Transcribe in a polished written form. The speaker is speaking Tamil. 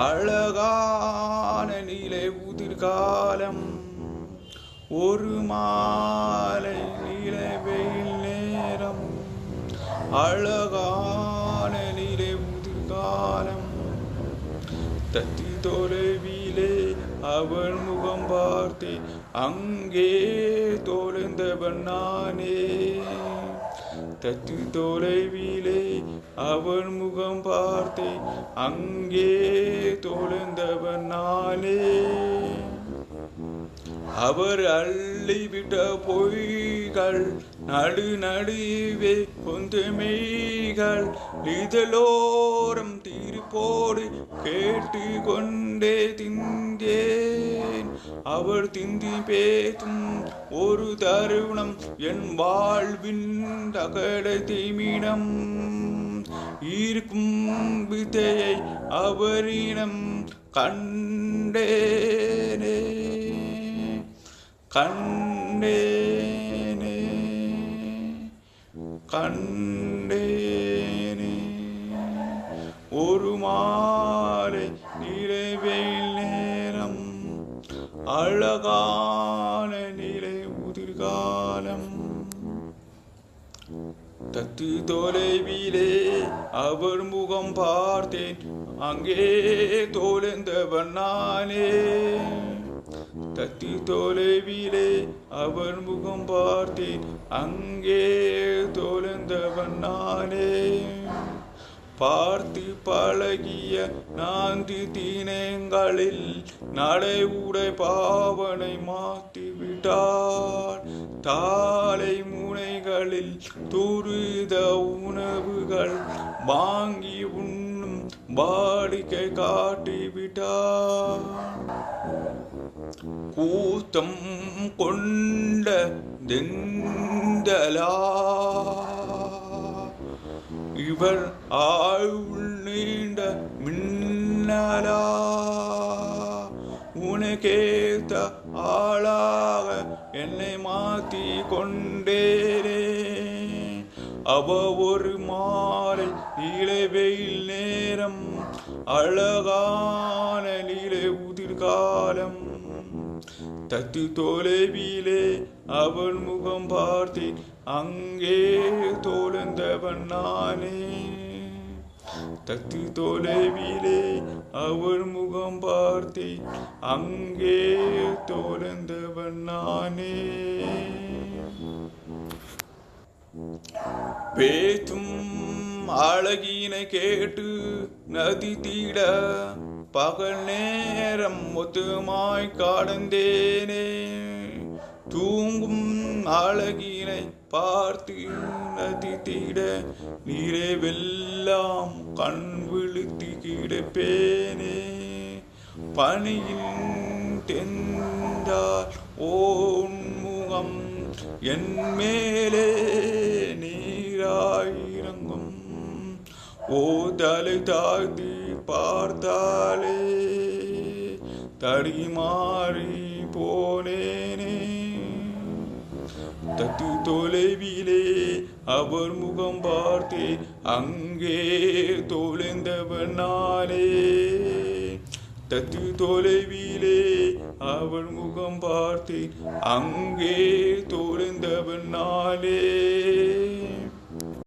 அழகான நீலை உதிர்காலம் ஒரு மாலை நீலை வெயில் நேரம் அழகான நீலை உதிர்காலம் தத்தி தொலைவிலே அவள் முகம் பார்த்தே அங்கே தொலைந்தவன் நானே தத்தி தொலைவிலே அவள் முகம் பார்த்தே அங்கே தொலைந்தவன் நானே அவர் அள்ளிவிட்ட பொய்கள் நடுவே கொஞ்சமெய்கள் இதழோரம் தீர்ப்போடு கேட்டு கொண்டே திந்தேன் அவர் திந்தி பேசும் ஒரு தருணம் என் வாழ்வின் தகடை தீமிடம் ஈர்க்கும் விதையை அவரிடம் கண்டேனே கண்டேனே கண்டேனே ஒரு மாலை நீலவெயில் நேரம் அழகான நீலை உதிர்காலம் தத்து தொலைவிலே அவர் முகம் பார்த்தேன் அங்கே தொலைந்தவன் நானே தத்தி தொலைவிலே அவர் முகம் பார்த்தேன் அங்கே தொலைந்தவன் நானே பார்த்து பழகிய நான்கு தீனங்களில் நடை உடை பாவனை மாற்றி விட்டார் தாளை முனைகளில் துரித உணவுகள் வாங்கி உண்ணும் வாடிக்கை காட்டிவிட்டார் கூத்தம் கொண்ட தெந்தலா இவர் ஆயுள் நீண்ட மின்னலா உனக்கேத்த ஆளாக என்னை மாத்தி கொண்டேனே அவ ஒரு மாலை நீலை வெயில் நேரம் அழகான நீலை உதிர்காலம் தத்து தொலைவிலே அவள் முகம் பார்த்தேன் அங்கே தொலைந்தவன் நானே தத்து தொலைவிலே அவள் முகம் பார்த்தேன் அங்கே தொலைந்தவன் நானே பேச்சும் அழகினை கேட்டு நதி தீட பகல் நேரம் மொத்தமாய் கடந்தேனே தூங்கும் அழகினை பார்த்து நதி தீட நீரை வெல்லாம் கண் விழுத்து கிடப்பேனே பனியின் தெந்தால் ஓன்முகம் என் மேலே நீராயிரங்கும் ஓ தலை தாழ்த்தி பார்த்தாலே தடிமாறி போனேனே தத்து தொலைவிலே அவர் முகம் பார்த்தே அங்கே தொலைந்தவன் நானே தத்து தொலைவிலே அவள் முகம் பார்த்தே அங்கே தொலைந்தவன் நானே